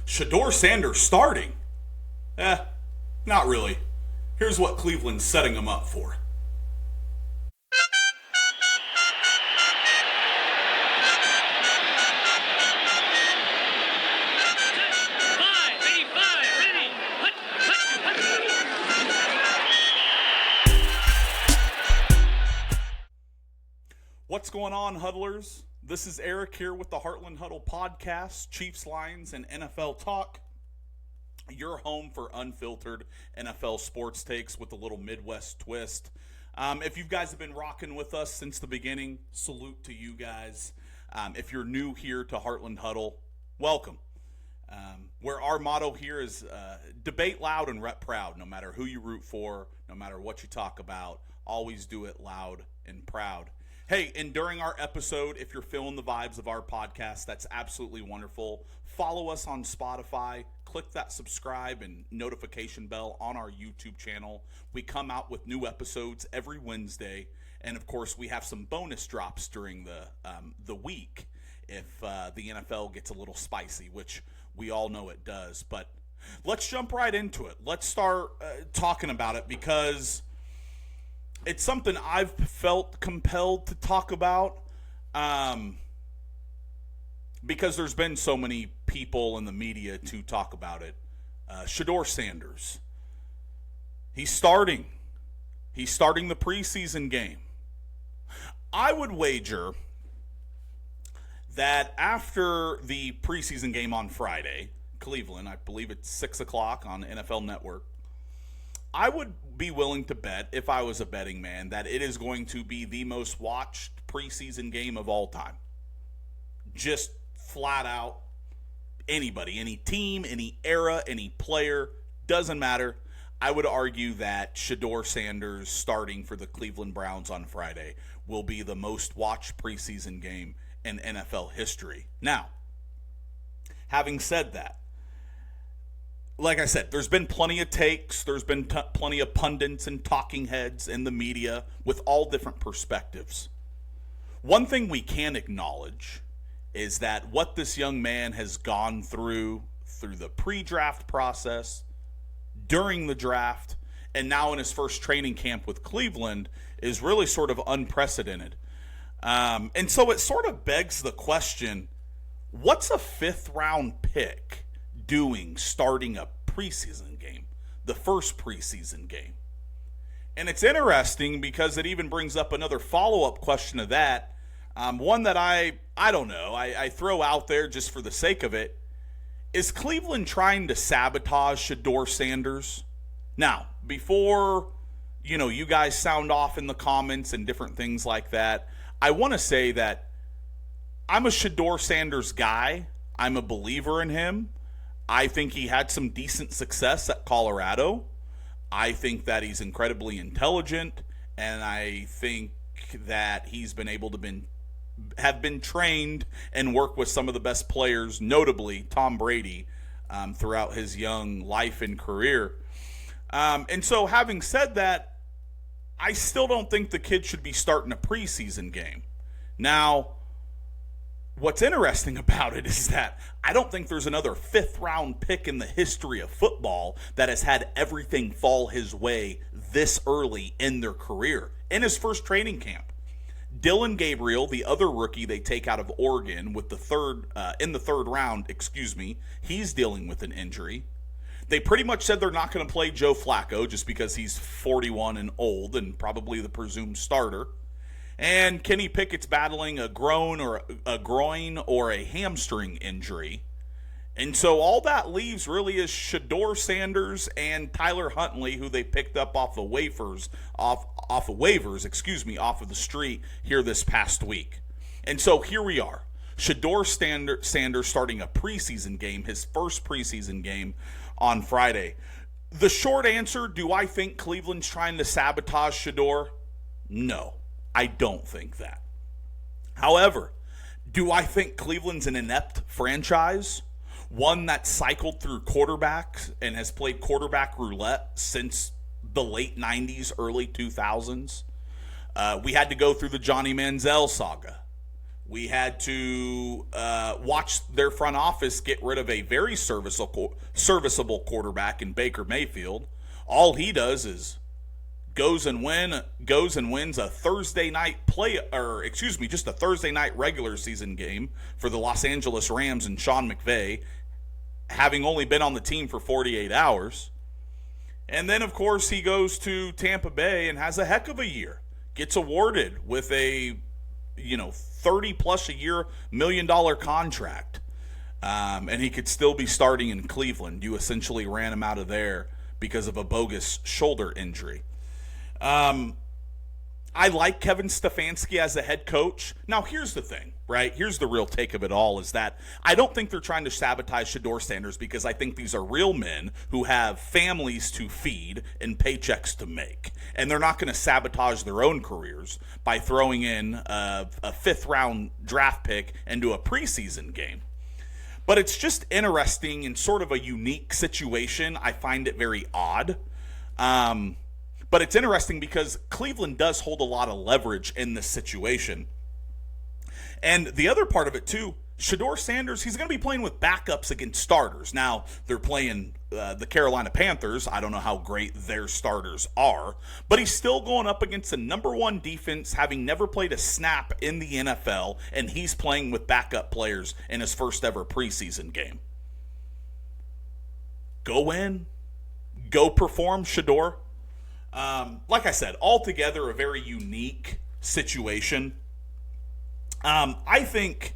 Shedeur Sanders starting? Not really. Here's what Cleveland's setting him up for. What's going on, huddlers? This is Eric here with the Heartland Huddle podcast, Chiefs, Lions, and NFL talk. Your home for unfiltered NFL sports takes with a little Midwest twist. If you guys have been rocking with us since the beginning, salute to you guys. If you're new here to Heartland Huddle, welcome. Where our motto here is debate loud and rep proud. No matter who you root for, no matter what you talk about, always do it loud and proud. Hey, and during our episode, if you're feeling the vibes of our podcast, that's absolutely wonderful. Follow us on Spotify. Click that subscribe and notification bell on our YouTube channel. We come out with new episodes every Wednesday. And, of course, we have some bonus drops during the week if the NFL gets a little spicy, which we all know it does. But let's jump right into it. Let's start talking about it because it's something I've felt compelled to talk about because there's been so many people in the media to talk about it. Shedeur Sanders. He's starting the preseason game. I would wager that after the preseason game on Friday, Cleveland, I believe it's 6 o'clock on NFL Network, I would be willing to bet, if I was a betting man, that it is going to be the most watched preseason game of all time. Just flat out, anybody, any team, any era, any player, doesn't matter. I would argue that Shedeur Sanders starting for the Cleveland Browns on Friday will be the most watched preseason game in NFL history. Now, having said that, like I said, there's been plenty of takes. There's been plenty of pundits and talking heads in the media with all different perspectives. One thing we can acknowledge is that what this young man has gone through the pre-draft process, during the draft, and now in his first training camp with Cleveland is really sort of unprecedented. And so it sort of begs the question, what's a fifth-round pick doing starting a preseason game, the first preseason game? And it's interesting because it even brings up another follow-up question to that, one that I don't know, I throw out there just for the sake of it. Is Cleveland trying to sabotage Shedeur Sanders? Now, before you guys sound off in the comments and different things like that, I want to say that I'm a Shedeur Sanders guy. I'm a believer in him. I think he had some decent success at Colorado. I think that he's incredibly intelligent, and I think that he's been able to have been trained and work with some of the best players, notably Tom Brady, throughout his young life and career. And so having said that, I still don't think the kid should be starting a preseason game. Now, what's interesting about it is that I don't think there's another fifth-round pick in the history of football that has had everything fall his way this early in their career, in his first training camp. Dillon Gabriel, the other rookie they take out of Oregon in the third round, he's dealing with an injury. They pretty much said they're not going to play Joe Flacco just because he's 41 and old and probably the presumed starter. And Kenny Pickett's battling a groin or a hamstring injury. And so all that leaves really is Shedeur Sanders and Tyler Huntley, who they picked up off of waivers, off of the street here this past week. And so here we are. Shedeur Sanders starting a preseason game, his first preseason game on Friday. The short answer, do I think Cleveland's trying to sabotage Shedeur? No, I don't think that. However, do I think Cleveland's an inept franchise? One that cycled through quarterbacks and has played quarterback roulette since the late 90s, early 2000s. We had to go through the Johnny Manziel saga. We had to watch their front office get rid of a very serviceable quarterback in Baker Mayfield. All he does is goes and wins a Thursday night just a Thursday night regular season game for the Los Angeles Rams and Sean McVay, having only been on the team for 48 hours. And then, of course, he goes to Tampa Bay and has a heck of a year. Gets awarded with a 30-plus a year $1 million contract. And he could still be starting in Cleveland. You essentially ran him out of there because of a bogus shoulder injury. I like Kevin Stefanski as a head coach. Now, here's the thing, right? Here's the real take of it all, is that I don't think they're trying to sabotage Shedeur Sanders, because I think these are real men who have families to feed and paychecks to make. And they're not going to sabotage their own careers by throwing in a fifth-round draft pick into a preseason game. But it's just interesting and sort of a unique situation. I find it very odd. But it's interesting because Cleveland does hold a lot of leverage in this situation. And the other part of it, too, Shedeur Sanders, he's going to be playing with backups against starters. Now, they're playing the Carolina Panthers. I don't know how great their starters are. But he's still going up against the number one defense, having never played a snap in the NFL, and he's playing with backup players in his first ever preseason game. Go in. Go perform, Shedeur. Like I said, altogether a very unique situation. I think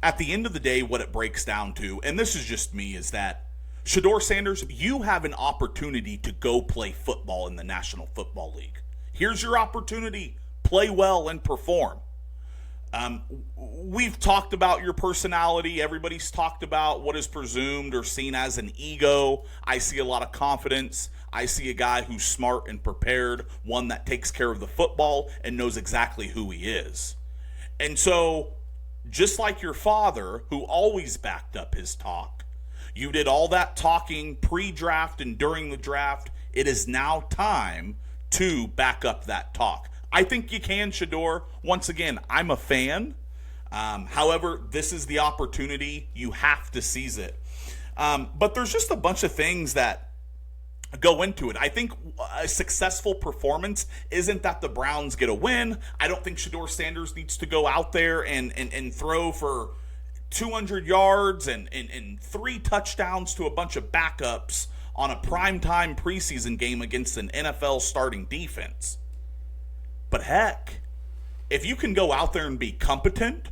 at the end of the day, what it breaks down to, and this is just me, is that Shedeur Sanders, you have an opportunity to go play football in the National Football League. Here's your opportunity. Play well and perform. We've talked about your personality. Everybody's talked about what is presumed or seen as an ego. I see a lot of confidence. I see a guy who's smart and prepared, one that takes care of the football and knows exactly who he is. And so, just like your father, who always backed up his talk, you did all that talking pre-draft and during the draft. It is now time to back up that talk. I think you can, Shedeur. Once again, I'm a fan. However, this is the opportunity. You have to seize it. But there's just a bunch of things that go into it. I think a successful performance isn't that the Browns get a win. I don't think Shedeur Sanders needs to go out there and throw for 200 yards and 3 touchdowns to a bunch of backups on a primetime preseason game against an NFL starting defense. But heck, if you can go out there and be competent,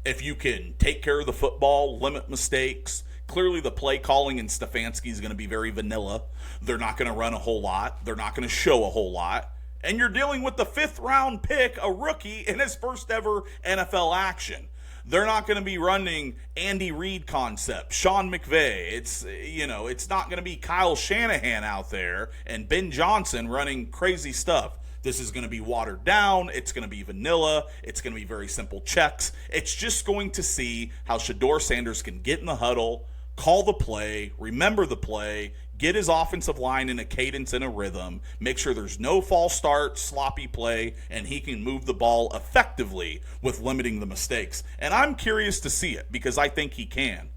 if you can take care of the football, limit mistakes, clearly the play calling in Stefanski is going to be very vanilla. They're not going to run a whole lot. They're not going to show a whole lot. And you're dealing with the 5th round pick, a rookie in his first ever NFL action. They're not going to be running Andy Reid concept, Sean McVay. It's not going to be Kyle Shanahan out there and Ben Johnson running crazy stuff. This is going to be watered down. It's going to be vanilla. It's going to be very simple checks. It's just going to see how Shedeur Sanders can get in the huddle, call the play, remember the play, get his offensive line in a cadence and a rhythm, make sure there's no false start, sloppy play, and he can move the ball effectively with limiting the mistakes. And I'm curious to see it because I think he can.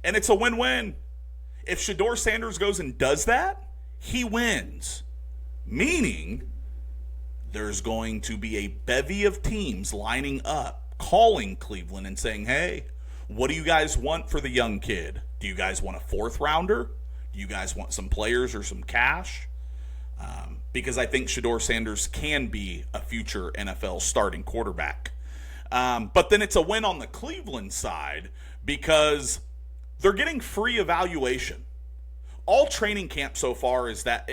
And it's a win-win. If Shedeur Sanders goes and does that, he wins. Meaning, there's going to be a bevy of teams lining up, calling Cleveland and saying, hey, what do you guys want for the young kid? Do you guys want a 4th rounder? Do you guys want some players or some cash? Because I think Shedeur Sanders can be a future NFL starting quarterback. But then it's a win on the Cleveland side because they're getting free evaluation. All training camp so far is that,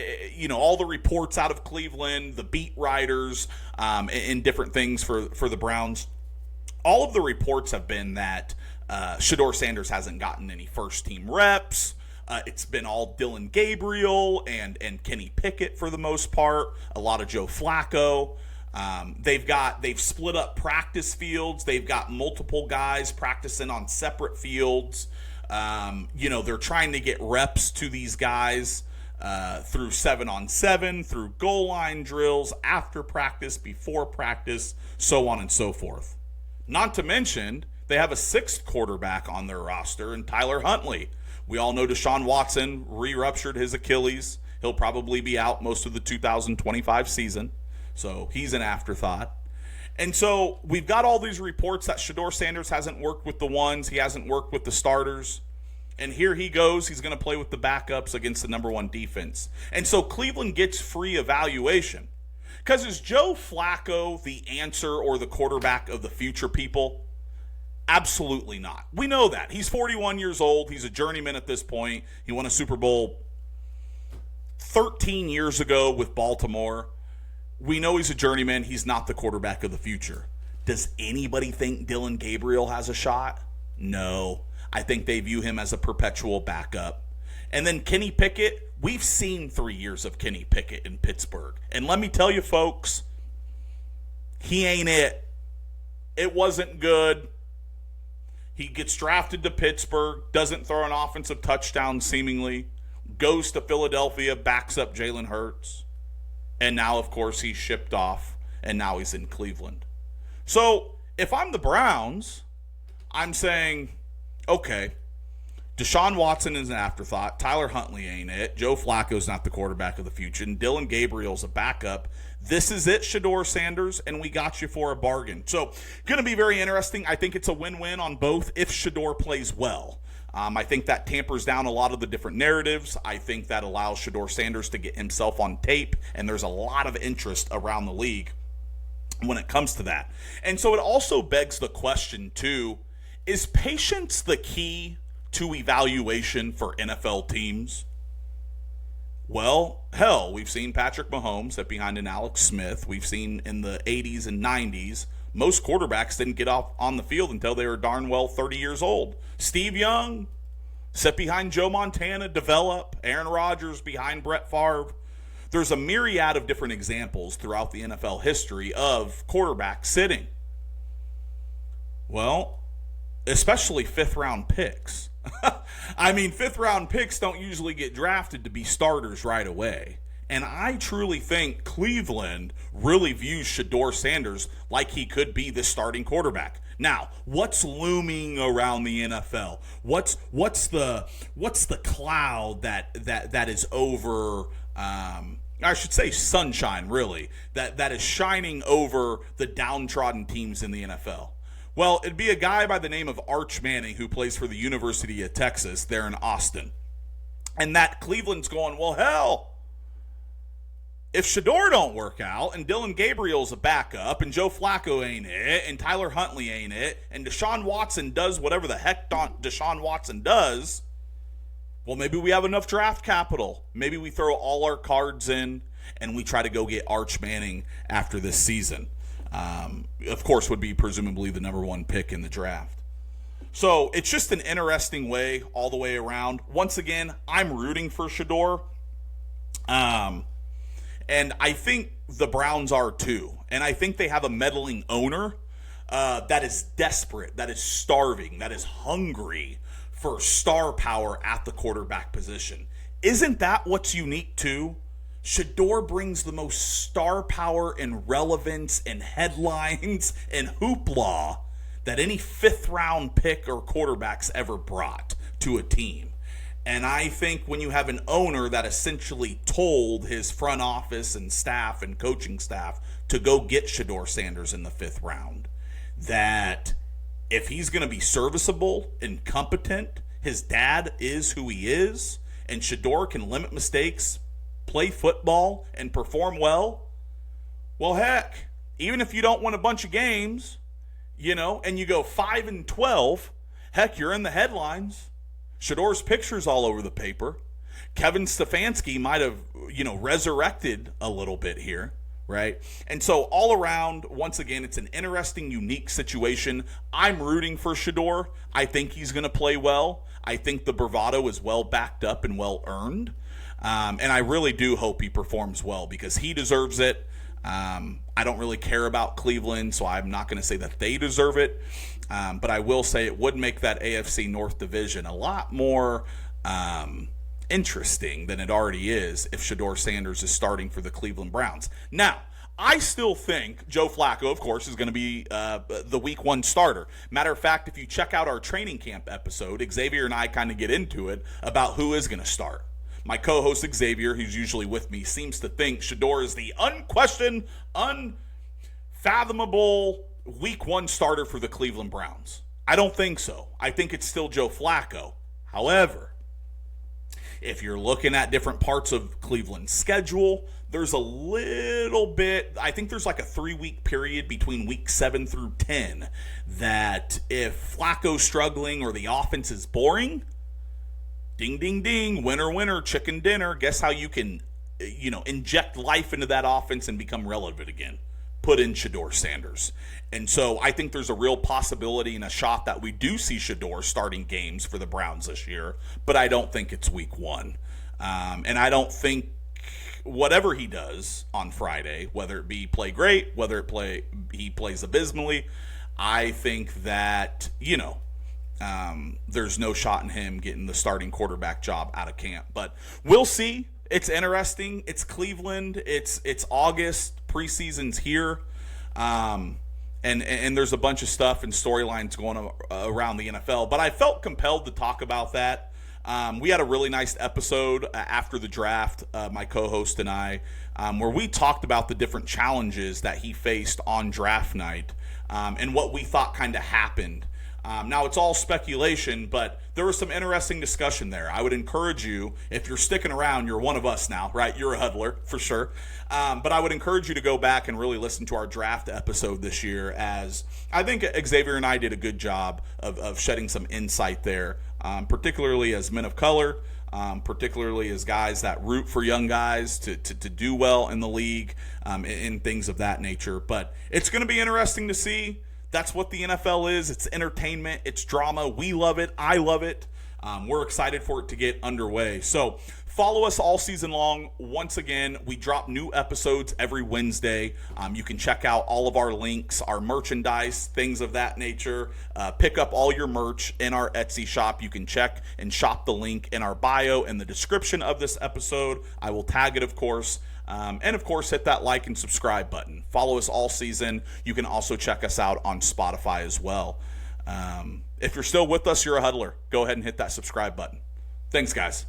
all the reports out of Cleveland, the beat writers, and different things for the Browns, all of the reports have been that Shedeur Sanders hasn't gotten any first-team reps. It's been all Dylan Gabriel and Kenny Pickett for the most part, a lot of Joe Flacco. They've split up practice fields. They've got multiple guys practicing on separate fields. They're trying to get reps to these guys through 7-on-7, through goal line drills, after practice, before practice, so on and so forth. Not to mention, they have a sixth quarterback on their roster in Tyler Huntley. We all know Deshaun Watson re-ruptured his Achilles. He'll probably be out most of the 2025 season. So he's an afterthought. And so we've got all these reports that Shedeur Sanders hasn't worked with the ones. He hasn't worked with the starters. And here he goes. He's going to play with the backups against the number one defense. And so Cleveland gets free evaluation. Because is Joe Flacco the answer or the quarterback of the future, people? Absolutely not. We know that. He's 41 years old. He's a journeyman at this point. He won a Super Bowl 13 years ago with Baltimore. We know he's a journeyman. He's not the quarterback of the future. Does anybody think Dillon Gabriel has a shot? No. I think they view him as a perpetual backup. And then Kenny Pickett, we've seen 3 years of Kenny Pickett in Pittsburgh. And let me tell you, folks, he ain't it. It wasn't good. He gets drafted to Pittsburgh, doesn't throw an offensive touchdown seemingly, goes to Philadelphia, backs up Jalen Hurts. And now, of course, he's shipped off, and now he's in Cleveland. So if I'm the Browns, I'm saying, okay, Deshaun Watson is an afterthought. Tyler Huntley ain't it. Joe Flacco's not the quarterback of the future. And Dillon Gabriel's a backup. This is it, Shedeur Sanders, and we got you for a bargain. So going to be very interesting. I think it's a win-win on both if Shedeur plays well. I think that tampers down a lot of the different narratives. I think that allows Shedeur Sanders to get himself on tape, and there's a lot of interest around the league when it comes to that. And so it also begs the question, too, is patience the key to evaluation for NFL teams? Well, hell, we've seen Patrick Mahomes sit behind an Alex Smith. We've seen in the 80s and 90s, most quarterbacks didn't get off on the field until they were darn well 30 years old. Steve Young sit behind Joe Montana, develop. Aaron Rodgers behind Brett Favre. There's a myriad of different examples throughout the NFL history of quarterbacks sitting. Well, especially fifth-round picks. I mean, fifth-round picks don't usually get drafted to be starters right away. And I truly think Cleveland really views Shedeur Sanders like he could be the starting quarterback. Now, what's looming around the NFL? What's the cloud that is over? I should say sunshine, really. That is shining over the downtrodden teams in the NFL. Well, it'd be a guy by the name of Arch Manning who plays for the University of Texas there in Austin. And that Cleveland's going, well, hell, if Shedeur don't work out and Dillon Gabriel's a backup and Joe Flacco ain't it and Tyler Huntley ain't it and Deshaun Watson does whatever the heck Deshaun Watson does, well, maybe we have enough draft capital. Maybe we throw all our cards in and we try to go get Arch Manning after this season. Of course, would be presumably the number one pick in the draft. So it's just an interesting way all the way around. Once again, I'm rooting for Shedeur. And I think the Browns are too. And I think they have a meddling owner that is desperate, that is starving, that is hungry for star power at the quarterback position. Isn't that what's unique too? Shedeur brings the most star power and relevance and headlines and hoopla that any fifth-round pick or quarterback's ever brought to a team. And I think when you have an owner that essentially told his front office and staff and coaching staff to go get Shedeur Sanders in the fifth round, that if he's going to be serviceable and competent, his dad is who he is, and Shedeur can limit mistakes, play football, and perform well, well, heck, even if you don't win a bunch of games, and you go 5-12, heck, you're in the headlines. Shedeur's picture's all over the paper. Kevin Stefanski might have, resurrected a little bit here, right? And so all around, once again, it's an interesting, unique situation. I'm rooting for Shedeur. I think he's going to play well. I think the bravado is well backed up and well earned. And I really do hope he performs well because he deserves it. I don't really care about Cleveland, so I'm not going to say that they deserve it. But I will say it would make that AFC North division a lot more interesting than it already is if Shedeur Sanders is starting for the Cleveland Browns. Now, I still think Joe Flacco, of course, is going to be the week 1 starter. Matter of fact, if you check out our training camp episode, Xavier and I kind of get into it about who is going to start. My co-host Xavier, who's usually with me, seems to think Shedeur is the unquestioned, unfathomable week 1 starter for the Cleveland Browns. I don't think so. I think it's still Joe Flacco. However, if you're looking at different parts of Cleveland's schedule, there's a little bit, I think there's like a 3-week period between week 7 through 10 that if Flacco's struggling or the offense is boring, ding, ding, ding, winner, winner, chicken dinner, guess how you can, inject life into that offense and become relevant again? Put in Shedeur Sanders. And so I think there's a real possibility and a shot that we do see Shedeur starting games for the Browns this year, but I don't think it's week 1. And I don't think whatever he does on Friday, whether it be play great, whether he plays abysmally, I think that, there's no shot in him getting the starting quarterback job out of camp. But we'll see. It's interesting. It's Cleveland. It's August. Preseason's here. And there's a bunch of stuff and storylines going around the NFL. But I felt compelled to talk about that. We had a really nice episode after the draft, my co-host and I, where we talked about the different challenges that he faced on draft night and what we thought kind of happened. Now, it's all speculation, but there was some interesting discussion there. I would encourage you, if you're sticking around, you're one of us now, right? You're a huddler, for sure. But I would encourage you to go back and really listen to our draft episode this year, as I think Xavier and I did a good job of shedding some insight there, particularly as men of color, particularly as guys that root for young guys to do well in the league, and things of that nature. But it's going to be interesting to see. That's what the NFL is. It's entertainment. It's drama. We love it. I love it. We're excited for it to get underway. So follow us all season long. Once again, we drop new episodes every Wednesday. You can check out all of our links, our merchandise, things of that nature. Pick up all your merch in our Etsy shop. You can check and shop the link in our bio in the description of this episode. I will tag it, of course. And of course, hit that like and subscribe button. Follow us all season. You can also check us out on Spotify as well. If you're still with us, you're a huddler. Go ahead and hit that subscribe button. Thanks, guys.